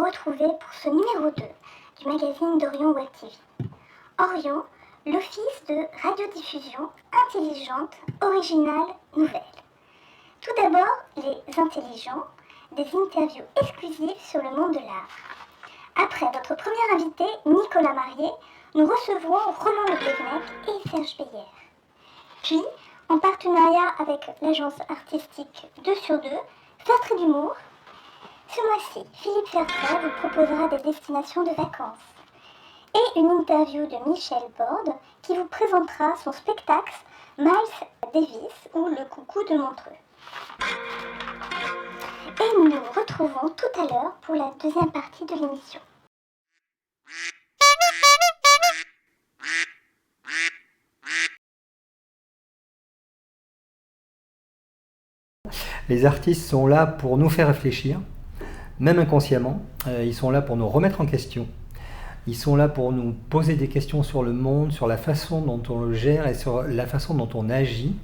retrouver pour ce numéro 2 du magazine d'Orion Web TV. Orion, l'office de radiodiffusion intelligente, originale, nouvelle. Tout d'abord, les intelligents, des interviews exclusives sur le monde de l'art. Après notre premier invité, Nicolas Marié, nous recevrons Roland Le Guenec et Serge Beyer. Puis, en partenariat avec l'agence artistique 2 sur 2, Feutre d'humour, ce mois-ci, Philippe Fertret vous proposera des destinations de vacances. Et une interview de Michel Borde qui vous présentera son spectacle Miles Davis ou Le Coucou de Montreux. Et nous nous retrouvons tout à l'heure pour la deuxième partie de l'émission. Les artistes sont là pour nous faire réfléchir, même inconsciemment. Ils sont là pour nous remettre en question. Ils sont là pour nous poser des questions sur le monde, sur la façon dont on le gère et sur la façon dont on agit.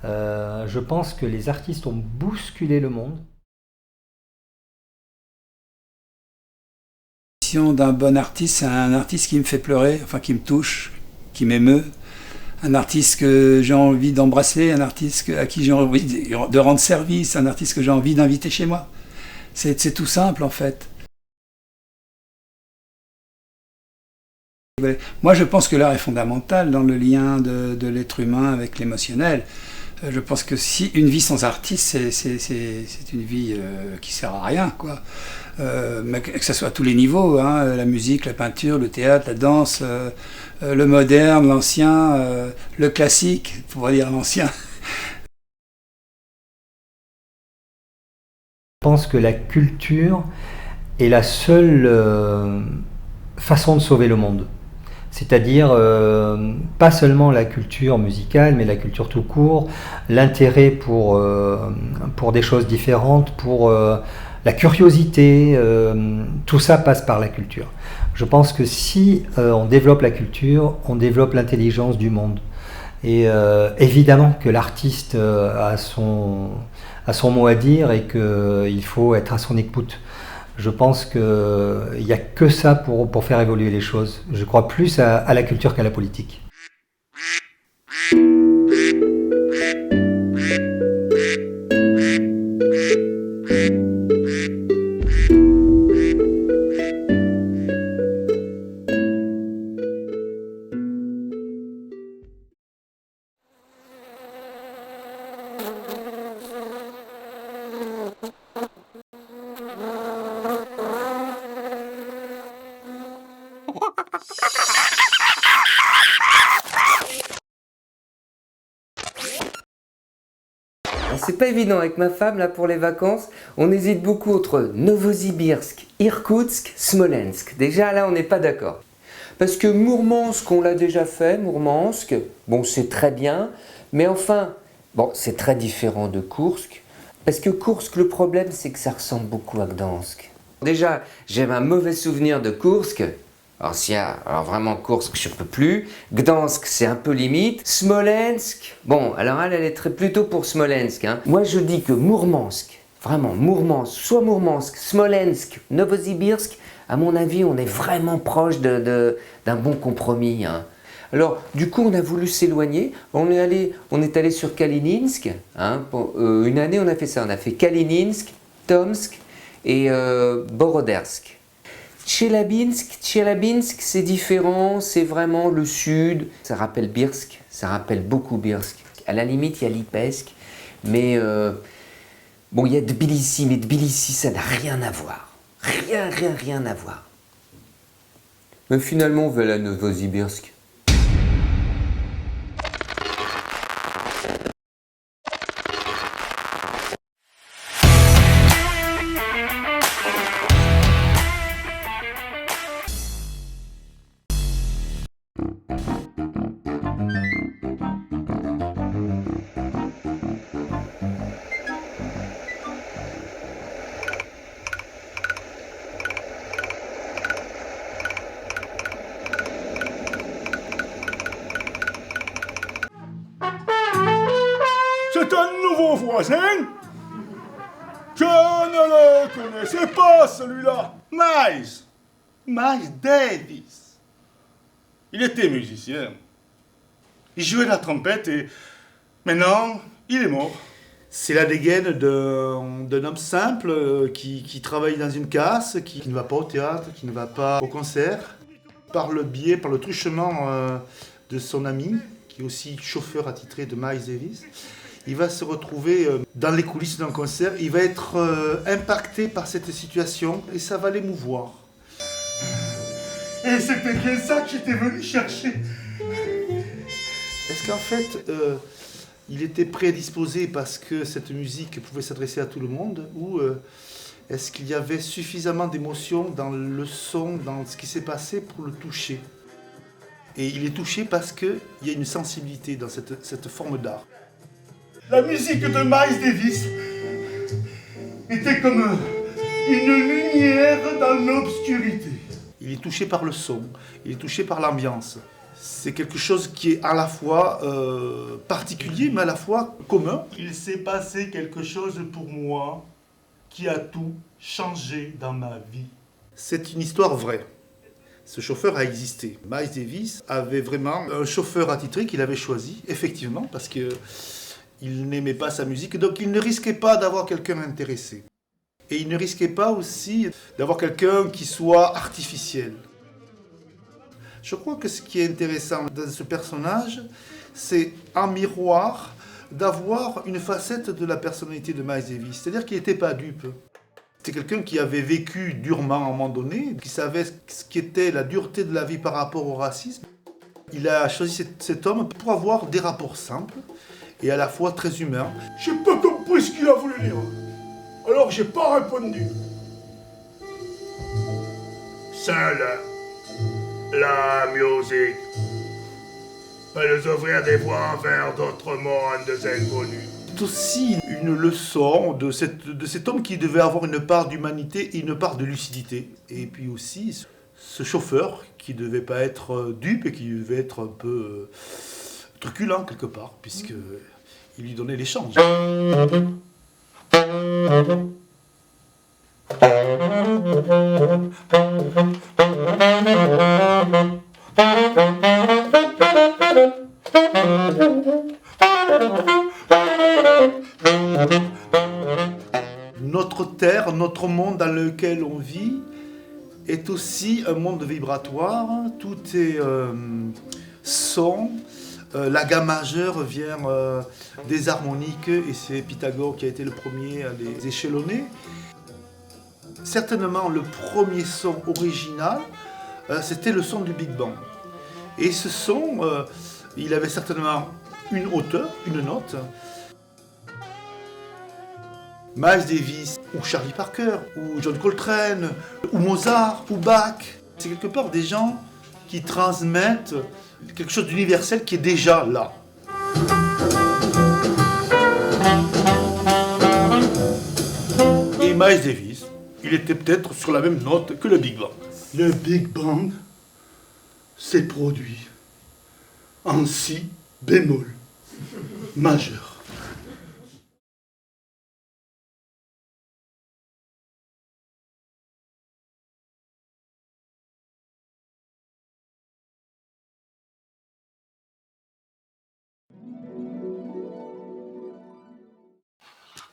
Je pense que les artistes ont bousculé le monde. D'un bon artiste, c'est un artiste qui me fait pleurer, enfin qui me touche, qui m'émeut. Un artiste que j'ai envie d'embrasser, un artiste à qui j'ai envie de rendre service, un artiste que j'ai envie d'inviter chez moi. C'est tout simple en fait. Moi je pense que l'art est fondamental dans le lien de l'être humain avec l'émotionnel. Je pense que si une vie sans artiste, c'est une vie qui sert à rien, quoi. Mais que ce soit à tous les niveaux, hein, la musique, la peinture, le théâtre, la danse, le moderne, l'ancien, le classique, on pourrait dire l'ancien. Je pense que la culture est la seule façon de sauver le monde. C'est-à-dire pas seulement la culture musicale, mais la culture tout court, l'intérêt pour des choses différentes, pour la curiosité, tout ça passe par la culture. Je pense que si on développe la culture, on développe l'intelligence du monde. Et évidemment que l'artiste a son mot à dire et qu'il faut être à son écoute. Je pense qu'il n'y a que ça pour faire évoluer les choses. Je crois plus à la culture qu'à la politique. C'est pas évident avec ma femme là pour les vacances, on hésite beaucoup entre Novosibirsk, Irkoutsk, Smolensk. Déjà là on n'est pas d'accord. Parce que Mourmansk on l'a déjà fait, Mourmansk, bon c'est très bien, mais enfin, bon c'est très différent de Koursk. Parce que Koursk le problème c'est que ça ressemble beaucoup à Gdansk. Déjà j'ai un mauvais souvenir de Koursk. Alors vraiment Koursk, je peux plus. Gdansk, c'est un peu limite. Smolensk, bon, alors elle est plutôt pour Smolensk. Hein. Moi, je dis que Mourmansk, vraiment Mourmansk, soit Mourmansk, Smolensk, Novosibirsk, à mon avis, on est vraiment proche d'un bon compromis. Hein. Alors, du coup, on a voulu s'éloigner. On est allé sur Kalininsk. Hein, une année, on a fait ça. On a fait Kalininsk, Tomsk et Borodersk. Tchelabinsk, c'est différent, c'est vraiment le sud. Ça rappelle Birsk, ça rappelle beaucoup Birsk. À la limite, il y a Lipetsk, mais bon, il y a Tbilissi, mais Tbilissi, ça n'a rien à voir. Rien à voir. Mais finalement, on va à Novosibirsk. ne le connaissez pas, celui-là. Miles Davis. Il était musicien. Il jouait de la trompette et maintenant, il est mort. C'est la dégaine d'un homme simple qui travaille dans une casse, qui ne va pas au théâtre, qui ne va pas au concert. Par le truchement de son ami, qui est aussi chauffeur attitré de Miles Davis, il va se retrouver dans les coulisses d'un concert. Il va être impacté par cette situation et ça va l'émouvoir. Et c'était bien ça que j'étais venu chercher. Est-ce qu'en fait, il était prédisposé parce que cette musique pouvait s'adresser à tout le monde, ou est-ce qu'il y avait suffisamment d'émotions dans le son, dans ce qui s'est passé pour le toucher? Et il est touché parce qu'il y a une sensibilité dans cette forme d'art. La musique de Miles Davis était comme une lumière dans l'obscurité. Il est touché par le son, il est touché par l'ambiance. C'est quelque chose qui est à la fois particulier, mais à la fois commun. Il s'est passé quelque chose pour moi qui a tout changé dans ma vie. C'est une histoire vraie. Ce chauffeur a existé. Miles Davis avait vraiment un chauffeur attitré qu'il avait choisi, effectivement, parce qu'il n'aimait pas sa musique, donc il ne risquait pas d'avoir quelqu'un intéressé. Et il ne risquait pas aussi d'avoir quelqu'un qui soit artificiel. Je crois que ce qui est intéressant dans ce personnage, c'est en miroir d'avoir une facette de la personnalité de Miles Davis. C'est-à-dire qu'il n'était pas dupe. C'est quelqu'un qui avait vécu durement à un moment donné, qui savait ce qu'était la dureté de la vie par rapport au racisme. Il a choisi cet homme pour avoir des rapports simples et à la fois très humains. J'ai pas compris ce qu'il a voulu dire. Alors j'ai pas répondu. Seule la musique peut nous ouvrir des voies vers d'autres mondes inconnus. C'est aussi une leçon de cet homme qui devait avoir une part d'humanité et une part de lucidité. Et puis aussi ce chauffeur qui ne devait pas être dupe et qui devait être un peu truculent quelque part, puisqu'il lui donnait les chances. Notre terre, notre monde dans lequel on vit est aussi un monde vibratoire. Tout est son. La gamme majeure vient des harmoniques et c'est Pythagore qui a été le premier à les échelonner. Certainement le premier son original, c'était le son du Big Bang. Et ce son, il avait certainement une hauteur, une note. Miles Davis, ou Charlie Parker, ou John Coltrane, ou Mozart, ou Bach. C'est quelque part des gens qui transmettent quelque chose d'universel qui est déjà là. Et Miles Davis, il était peut-être sur la même note que le Big Bang. Le Big Bang s'est produit en si bémol majeur.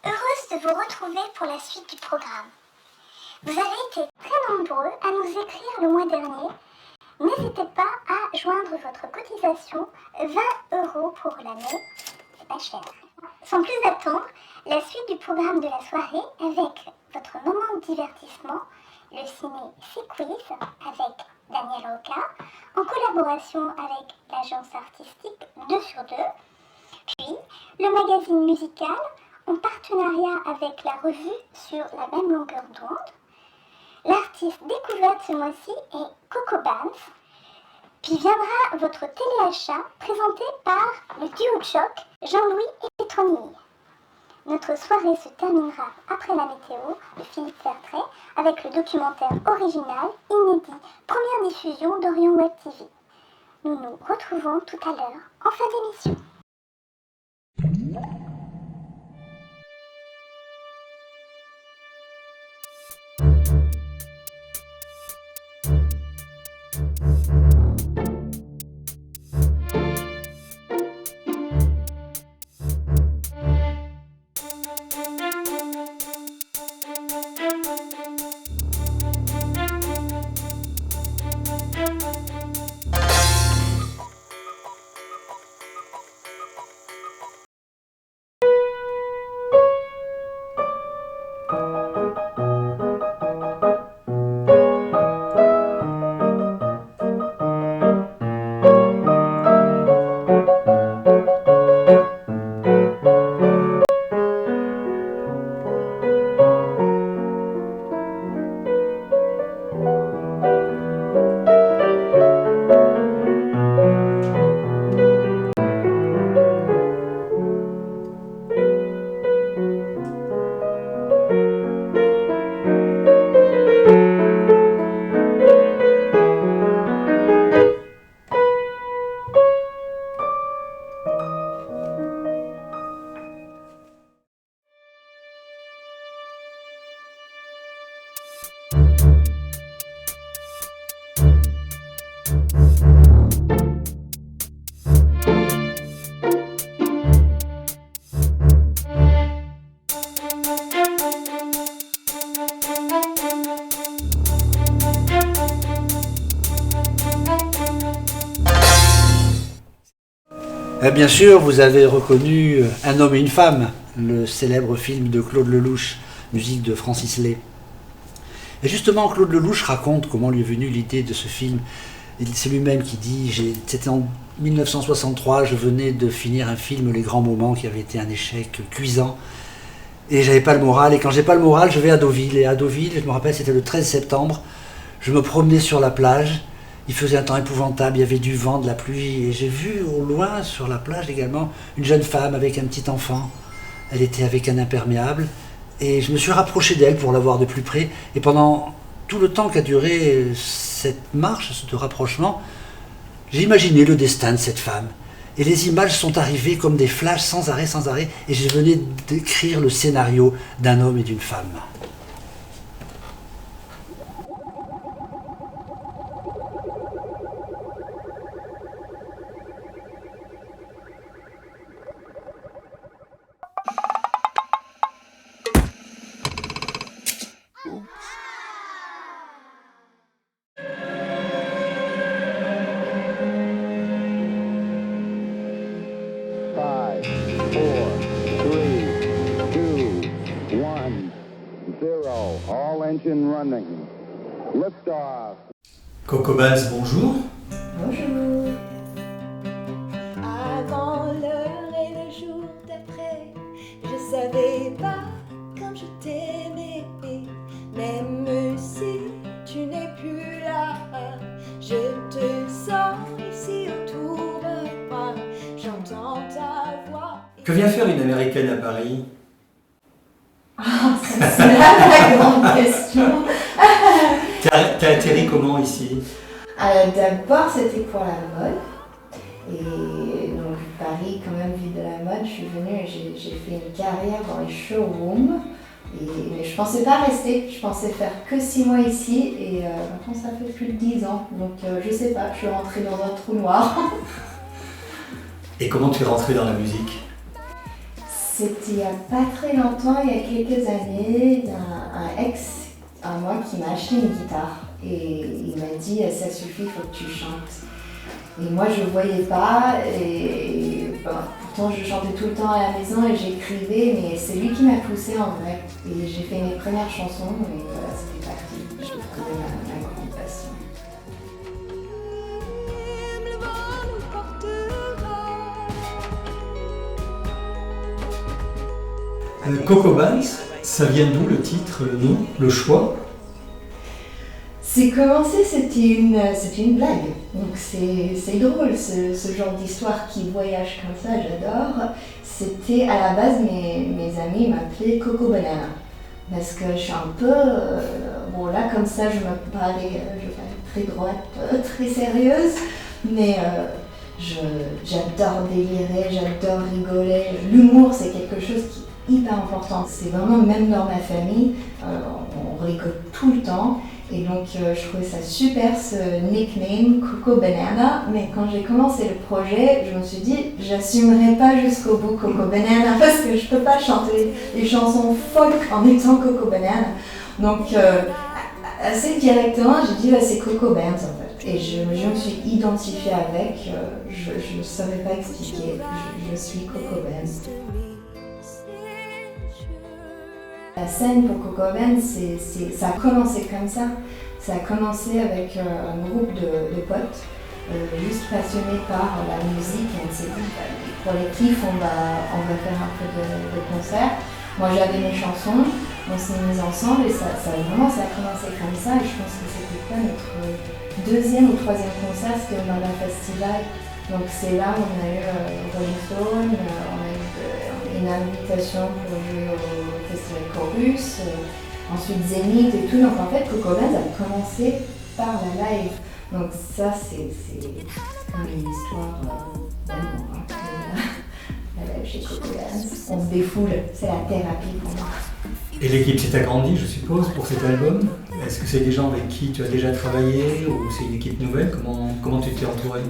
Heureuse de vous retrouver pour la suite du programme. Vous avez été très nombreux à nous écrire le mois dernier. N'hésitez pas à joindre votre cotisation, 20 € pour l'année, c'est pas cher. Sans plus attendre, la suite du programme de la soirée avec votre moment de divertissement, le ciné C-Quiz avec Daniel Roca, en collaboration avec l'agence artistique 2 sur 2, puis le magazine musical en partenariat avec la revue Sur la même longueur d'onde. L'artiste découverte ce mois-ci est Coco Bands. Puis viendra votre téléachat présenté par le duo de choc Jean-Louis et Pétronille. Notre soirée se terminera après la météo de Philippe Fertret avec le documentaire original inédit première diffusion d'Orient Web TV. Nous nous retrouvons tout à l'heure en fin d'émission. Bien sûr, vous avez reconnu Un homme et une femme, le célèbre film de Claude Lelouch, musique de Francis Lay. Et justement, Claude Lelouch raconte comment lui est venue l'idée de ce film. C'est lui-même qui dit, c'était en 1963, je venais de finir un film, Les Grands Moments, qui avait été un échec cuisant. Et j'avais pas le moral, et quand j'ai pas le moral, je vais à Deauville. Et à Deauville, je me rappelle, c'était le 13 septembre, je me promenais sur la plage, il faisait un temps épouvantable, il y avait du vent, de la pluie, et j'ai vu au loin, sur la plage également, une jeune femme avec un petit enfant. Elle était avec un imperméable, et je me suis rapproché d'elle pour la voir de plus près, et pendant tout le temps qu'a duré cette marche, ce rapprochement, j'ai imaginé le destin de cette femme. Et les images sont arrivées comme des flashs sans arrêt, et je venais d'écrire le scénario d'un homme et d'une femme. Coco Banz, bonjour. Bonjour. Avant l'heure et le jour d'après, je savais pas comme je t'aimais. Même si tu n'es plus là, je te sens ici autour de moi. J'entends ta voix. Que vient faire une Américaine à Paris? Ah, ça c'est la grande question. T'as atterri comment ici? D'abord c'était pour la mode. Et donc Paris, quand même, ville de la mode, je suis venue et j'ai fait une carrière dans les showrooms. Mais je pensais pas rester, je pensais faire que 6 mois ici et maintenant ça fait plus de 10 ans. Donc je sais pas, je suis rentrée dans un trou noir. Et comment tu es rentrée dans la musique? C'était il y a pas très longtemps, il y a quelques années, il y a un ex à moi qui m'a acheté une guitare et il m'a dit ça suffit, il faut que tu chantes. Et moi je voyais pas et pourtant je chantais tout le temps à la maison et j'écrivais, mais c'est lui qui m'a poussée en vrai. Et j'ai fait mes premières chansons et voilà, c'était parti. Je trouvais ma grande passion. Coco Banz, ça vient d'où le titre, le nom, le choix? C'est commencé, c'était une blague. Donc c'est drôle ce genre d'histoire qui voyage comme ça, j'adore. C'était à la base, mes amis m'appelaient Coco Banana. Parce que je suis un peu, bon là comme ça je me parais très droite, très sérieuse. Mais j'adore délirer, j'adore rigoler. L'humour c'est quelque chose qui est hyper important. C'est vraiment, même dans ma famille, on rigole tout le temps. Et donc je trouvais ça super ce nickname Coco Banana, mais quand j'ai commencé le projet, je me suis dit j'assumerai pas jusqu'au bout Coco Banana parce que je peux pas chanter les chansons folk en étant Coco Banana. Donc assez directement j'ai dit c'est Coco Banz en fait. Et je me suis identifiée avec, je ne saurais pas expliquer, je suis Coco Banz. La scène pour Coco Banz, ça a commencé comme ça. Ça a commencé avec un groupe de potes, juste passionnés par la musique. Et on s'est dit, pour les kiffs, on va faire un peu de concert. Moi, j'avais mes chansons, on s'est mis ensemble et ça a commencé comme ça. Et je pense que c'était quoi notre 2e ou 3e concert, c'était au Mandin Festival. Donc c'est là où on a eu Rolling Stone, on a eu une invitation pour jouer au Festival Chorus, ensuite Zénith et tout. Donc en fait, Coco Banz a commencé par la live. Donc ça, c'est comme une histoire d'amour. La live chez Coco Banz, on se défoule, c'est la thérapie pour moi. Et l'équipe s'est agrandie, je suppose, pour cet album. Est-ce que c'est des gens avec qui tu as déjà travaillé ou c'est une équipe nouvelle? Comment tu t'es entouré?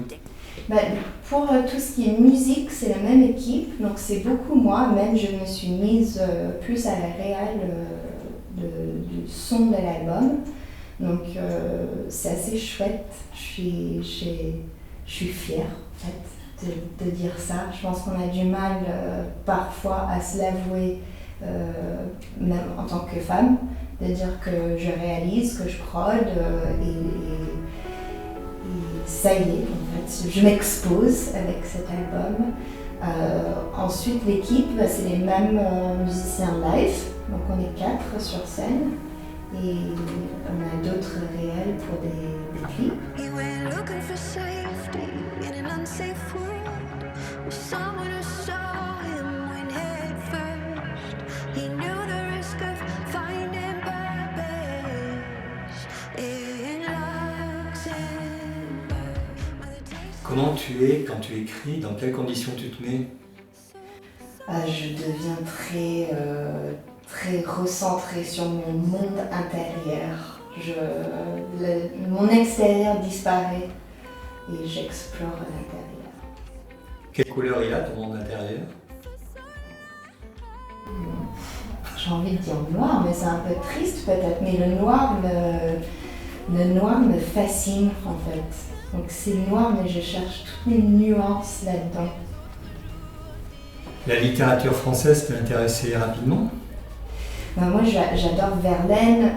Pour tout ce qui est musique, c'est la même équipe, donc c'est beaucoup moi. Même je me suis mise plus à la réal du son de l'album. Donc c'est assez chouette, je suis fière en fait de dire ça. Je pense qu'on a du mal parfois à se l'avouer, même en tant que femme, de dire que je réalise, que je prod et ça y est, en fait, je m'expose avec cet album. Ensuite, l'équipe, c'est les mêmes musiciens live, donc on est 4 sur scène et on a d'autres réels pour des clips. Comment tu es quand tu écris? Dans quelles conditions tu te mets? Je deviens très recentrée sur mon monde intérieur. Mon extérieur disparaît et j'explore l'intérieur. Quelle couleur il a ton monde intérieur? J'ai envie de dire noir, mais c'est un peu triste peut-être, mais le noir me fascine en fait. Donc c'est noir, mais je cherche toutes les nuances là-dedans. La littérature française t'a intéressé rapidement? Moi j'adore Verlaine,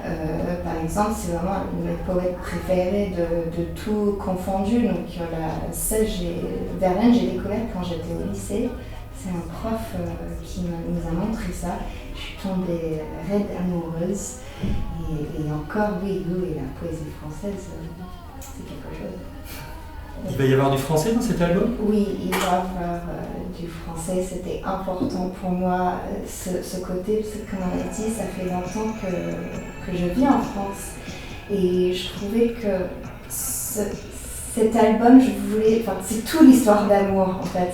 par exemple, c'est vraiment un de mes poètes préférés de tout confondu. Donc Verlaine, j'ai découvert quand j'étais au lycée. C'est un prof qui nous a montré ça. Je suis tombée raide amoureuse. Et encore, oui, et la poésie française, c'est quelque chose. Il va y avoir du français dans cet album? Oui, il va y avoir du français. C'était important pour moi, ce côté, parce que comme on a dit, ça fait longtemps que je vis en France. Et je trouvais que cet album, c'est toute l'histoire d'amour en fait.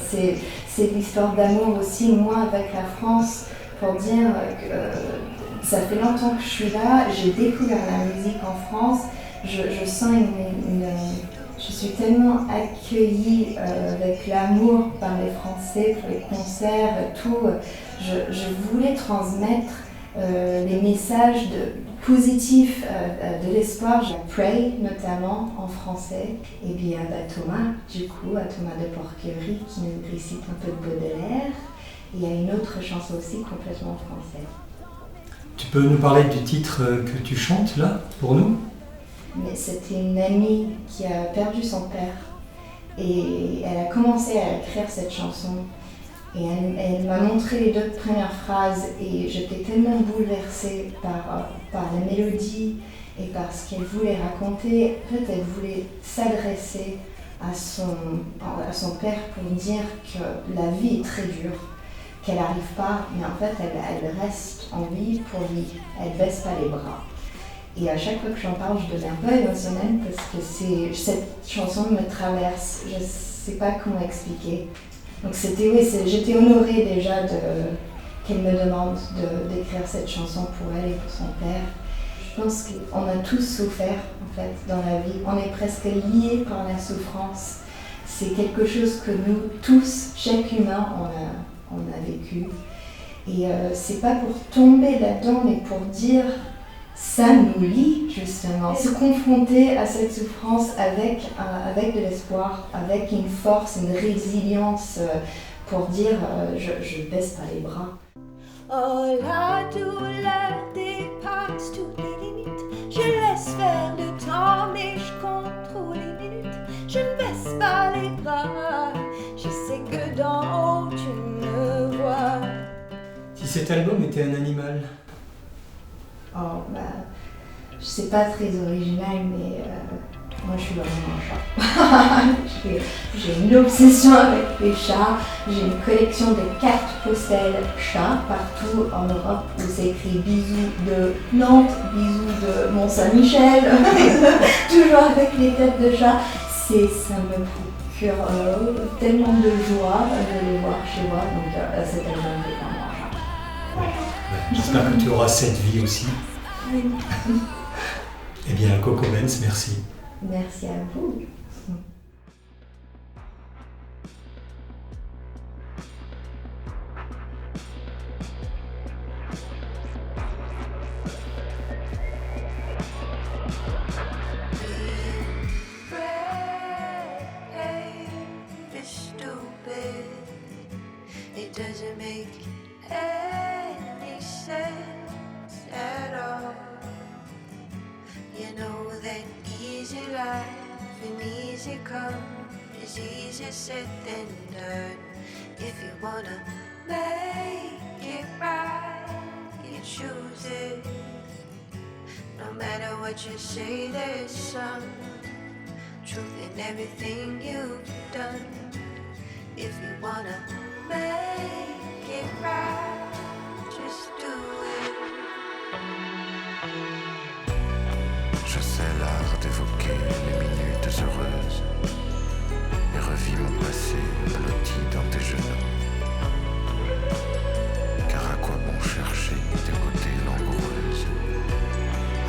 C'est l'histoire d'amour aussi, moi, avec la France, pour dire que ça fait longtemps que je suis là, j'ai découvert la musique en France, je sens je suis tellement accueillie avec l'amour par les Français, pour les concerts, tout. Je voulais transmettre les messages positifs de l'espoir. Je pray notamment en français. Et puis Thomas, Thomas de Porquerie qui nous récite un peu de Baudelaire. Il y a une autre chanson aussi complètement française. Tu peux nous parler du titre que tu chantes là, pour nous? Mais c'était une amie qui a perdu son père et elle a commencé à écrire cette chanson et elle m'a montré les 2 premières phrases et j'étais tellement bouleversée par la mélodie et par ce qu'elle voulait raconter. En fait, elle voulait s'adresser à son père pour dire que la vie est très dure, qu'elle n'arrive pas, mais en fait elle reste en vie pour lui, elle baisse pas les bras. Et à chaque fois que j'en parle, je deviens un peu émotionnelle parce que cette chanson me traverse. Je ne sais pas comment expliquer. Donc j'étais honorée déjà qu'elle me demande d'écrire cette chanson pour elle et pour son père. Je pense qu'on a tous souffert en fait dans la vie. On est presque liés par la souffrance. C'est quelque chose que nous tous, chaque humain, on a vécu. Et c'est pas pour tomber là-dedans, mais pour dire ça nous lie justement. Se confronter à cette souffrance avec de l'espoir, avec une force, une résilience pour dire je baisse pas les bras. Oh la douleur dépasse toutes les limites. Je laisse faire le temps mais je contrôle les minutes. Je ne baisse pas les bras. Je sais que d'en haut tu me vois. Si cet album était un animal? Je sais pas très original, mais moi je suis vraiment un chat. J'ai une obsession avec les chats. J'ai une collection de cartes postales chats partout en Europe où c'est écrit bisous de Nantes, bisous de Mont-Saint-Michel, toujours avec les têtes de chat. Ça me procure tellement de joie de les voir chez moi. Donc cet album est vraiment un chat. J'espère que tu auras cette vie aussi. Oui. Eh bien, Coco Benz, merci. Merci à vous. Fish stew. come is easier said than done. If you wanna make it right, you choose it. No matter what you say, there's some truth in everything you've done. If you wanna make it right, just do it. Je sais l'art d'évoquer les minutes heureuses et revis mon passé blotti dans tes genoux. Car à quoi bon chercher des beautés langoureuses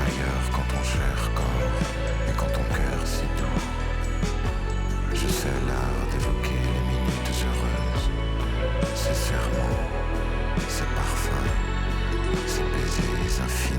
ailleurs quand ton cher corps et quand ton cœur si doux. Je sais l'art d'évoquer les minutes heureuses, ces serments, ces parfums, ces baisers infinis.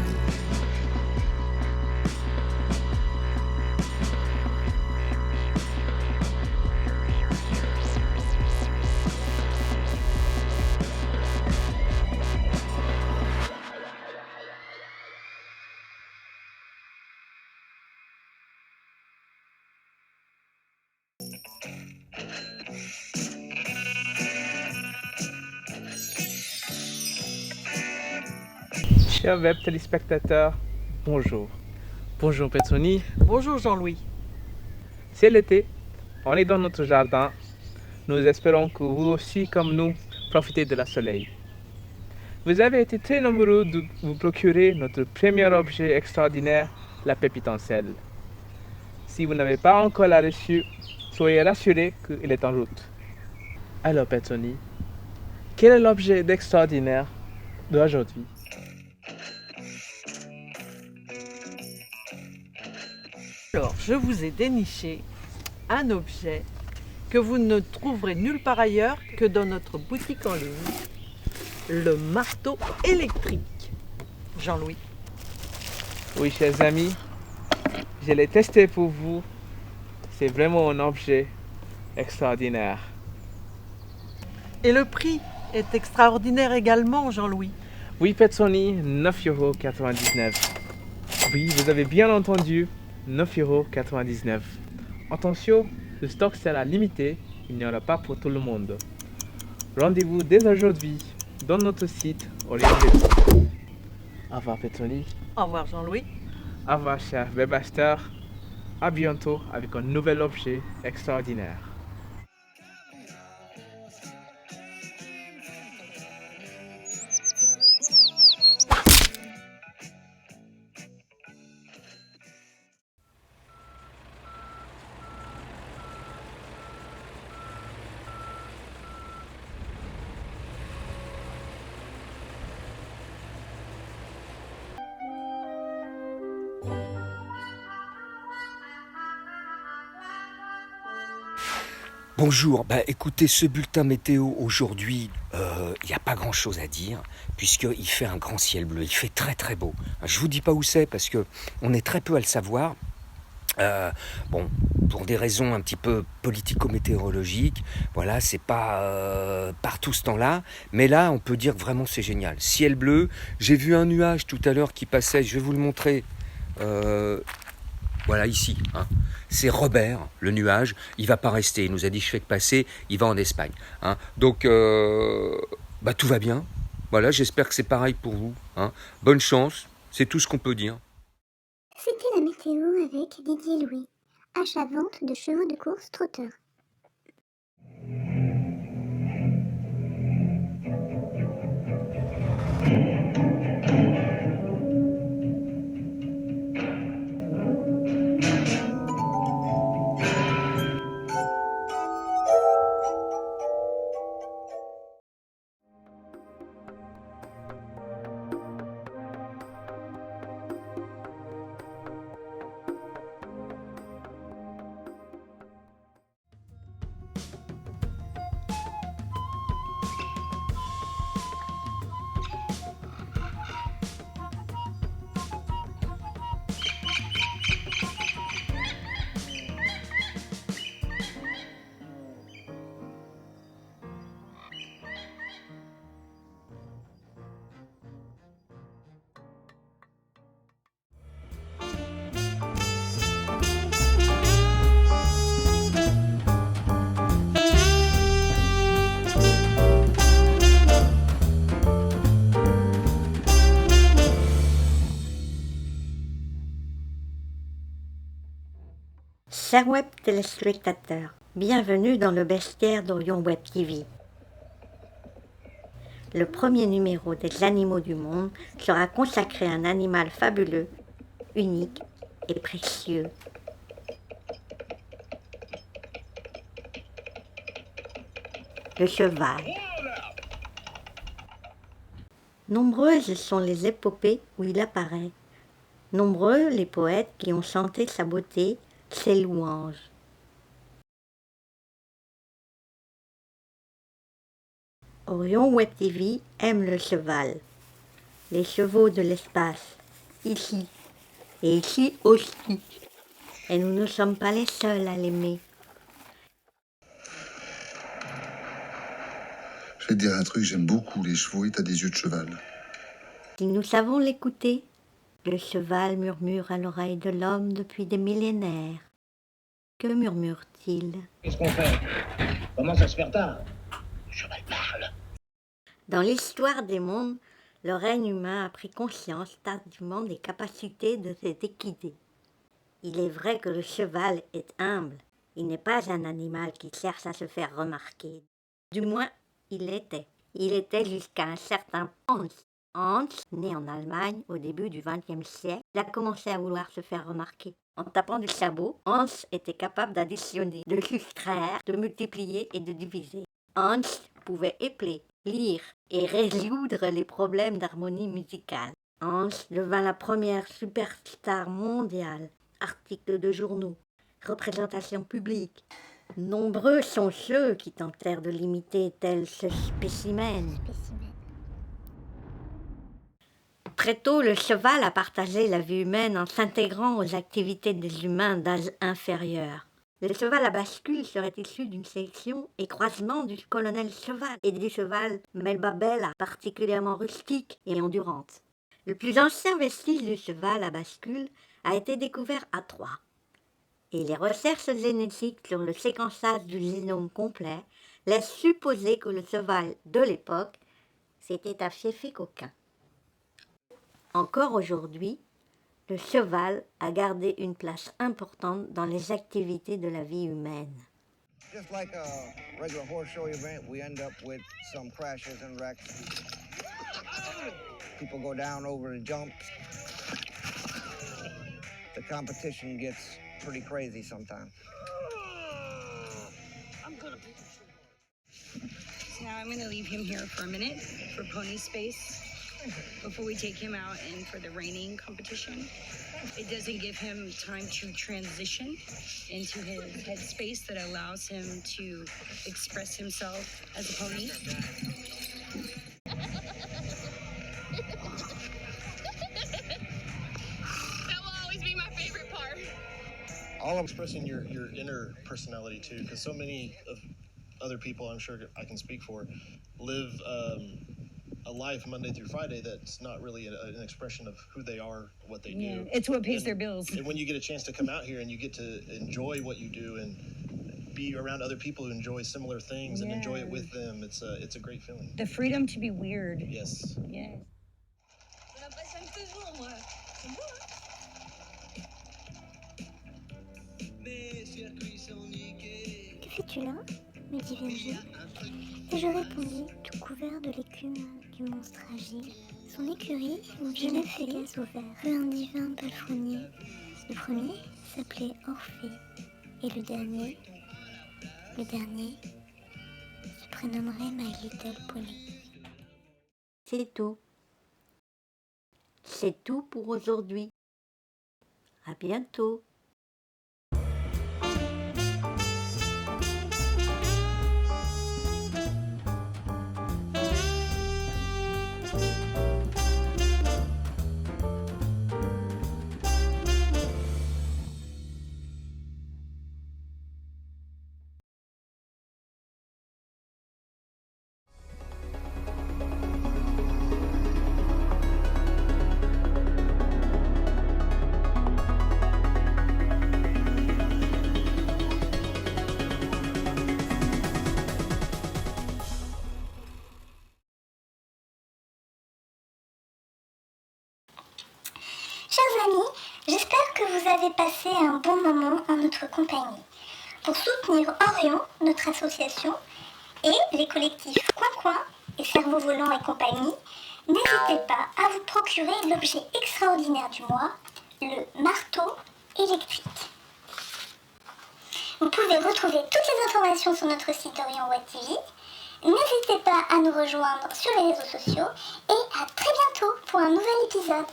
Chers web téléspectateurs, bonjour. Bonjour Petroni. Bonjour Jean-Louis. C'est l'été, on est dans notre jardin. Nous espérons que vous aussi, comme nous, profitez de la soleil. Vous avez été très nombreux de vous procurer notre premier objet extraordinaire, la pépite en sel. Si vous n'avez pas encore la reçue, soyez rassurés qu'il est en route. Alors Petroni, quel est l'objet d'extraordinaire d'aujourd'hui? Alors, je vous ai déniché un objet que vous ne trouverez nulle part ailleurs que dans notre boutique en ligne, le marteau électrique. Jean-Louis. Oui, chers amis, je l'ai testé pour vous. C'est vraiment un objet extraordinaire. Et le prix est extraordinaire également, Jean-Louis. Oui, Petroni, 9,99 €. Oui, vous avez bien entendu, 9,99 €. Attention, le stock sera limité, il n'y en aura pas pour tout le monde. Rendez-vous dès aujourd'hui dans notre site Orienté. Au revoir Petroni. Au revoir Jean-Louis. Au revoir chers webmasters. À bientôt avec un nouvel objet extraordinaire. Bonjour, écoutez, ce bulletin météo aujourd'hui, il n'y a pas grand chose à dire, puisqu'il fait un grand ciel bleu, il fait très très beau. Je vous dis pas où c'est, parce qu'on est très peu à le savoir. Pour des raisons un petit peu politico-météorologiques, voilà, c'est pas partout ce temps-là, mais là, on peut dire que vraiment c'est génial. Ciel bleu, j'ai vu un nuage tout à l'heure qui passait, je vais vous le montrer. Voilà, ici, hein. C'est Robert, le nuage, il va pas rester, il nous a dit je fais que passer, il va en Espagne, hein. Donc, tout va bien, voilà, j'espère que c'est pareil pour vous, hein. Bonne chance, c'est tout ce qu'on peut dire. C'était la météo avec Didier Louis, achat-vente de chevaux de course trotteurs. Chers web téléspectateurs, bienvenue dans le bestiaire d'Orion Web TV. Le premier numéro des Animaux du monde sera consacré à un animal fabuleux, unique et précieux. Le cheval. Nombreuses sont les épopées où il apparaît. Nombreux les poètes qui ont chanté sa beauté, ses louanges. Orion Web TV aime le cheval, les chevaux de l'espace, ici, et ici aussi. Et nous ne sommes pas les seuls à l'aimer. Je vais te dire un truc, j'aime beaucoup les chevaux et t'as des yeux de cheval. Si nous savons l'écouter, le cheval murmure à l'oreille de l'homme depuis des millénaires. Que murmure-t-il? Qu'est-ce qu'on fait? Comment ça se fait tard? Le cheval parle. Dans l'histoire des mondes, le règne humain a pris conscience tardivement des capacités de ses équidés. Il est vrai que le cheval est humble. Il n'est pas un animal qui cherche à se faire remarquer. Du moins, il l'était. Il était jusqu'à un certain Hans. Hans, né en Allemagne au début du XXe siècle, il a commencé à vouloir se faire remarquer. En tapant du sabot, Hans était capable d'additionner, de soustraire, de multiplier et de diviser. Hans pouvait épeler, lire et résoudre les problèmes d'harmonie musicale. Hans devint la première superstar mondiale. Articles de journaux, représentations publiques. Nombreux sont ceux qui tentèrent de l'imiter tel ce spécimen. Très tôt, le cheval a partagé la vie humaine en s'intégrant aux activités des humains d'âge inférieur. Le cheval à bascule serait issu d'une sélection et croisement du colonel cheval et du cheval Melba Bella, particulièrement rustique et endurante. Le plus ancien vestige du cheval à bascule a été découvert à Troyes. Et les recherches génétiques sur le séquençage du génome complet laissent supposer que le cheval de l'époque s'était affieffé coquin. Encore aujourd'hui, le cheval a gardé une place importante dans les activités de la vie humaine. Just like a regular horse show event, we end up with some crashes and wrecks. People go down over the jumps. The competition gets pretty crazy sometimes. So now I'm going to leave him here for a minute for pony space before we take him out and for the reining competition. It doesn't give him time to transition into his headspace that allows him to express himself as a pony. All I'm expressing your inner personality too, because so many of other people, I'm sure I can speak for, live a life Monday through Friday that's not really an expression of who they are, what they do. It's what pays their bills. And when you get a chance to come out here and you get to enjoy what you do and be around other people who enjoy similar things and enjoy it with them, it's a great feeling. The freedom to be weird. Yes. Yes. Que fais-tu là? Me dit Virgile. Et je répondis, tout couvert de l'écume du monstre agile. Son écurie, je l'ai fait gaz au vert, un divin palefrenier. Le premier s'appelait Orphée, et le dernier se prénommerait My Little Pony. C'est tout. C'est tout pour aujourd'hui. À bientôt. Chers amis, J'espère que vous avez passé un bon moment en notre compagnie. Pour soutenir Orion, notre association, et les collectifs Coin et Cerveau Volant et compagnie, n'hésitez pas à vous procurer l'objet extraordinaire du mois, le marteau électrique. Vous pouvez retrouver toutes les informations sur notre site Orion Web TV. N'hésitez pas à nous rejoindre sur les réseaux sociaux et à très bientôt pour un nouvel épisode.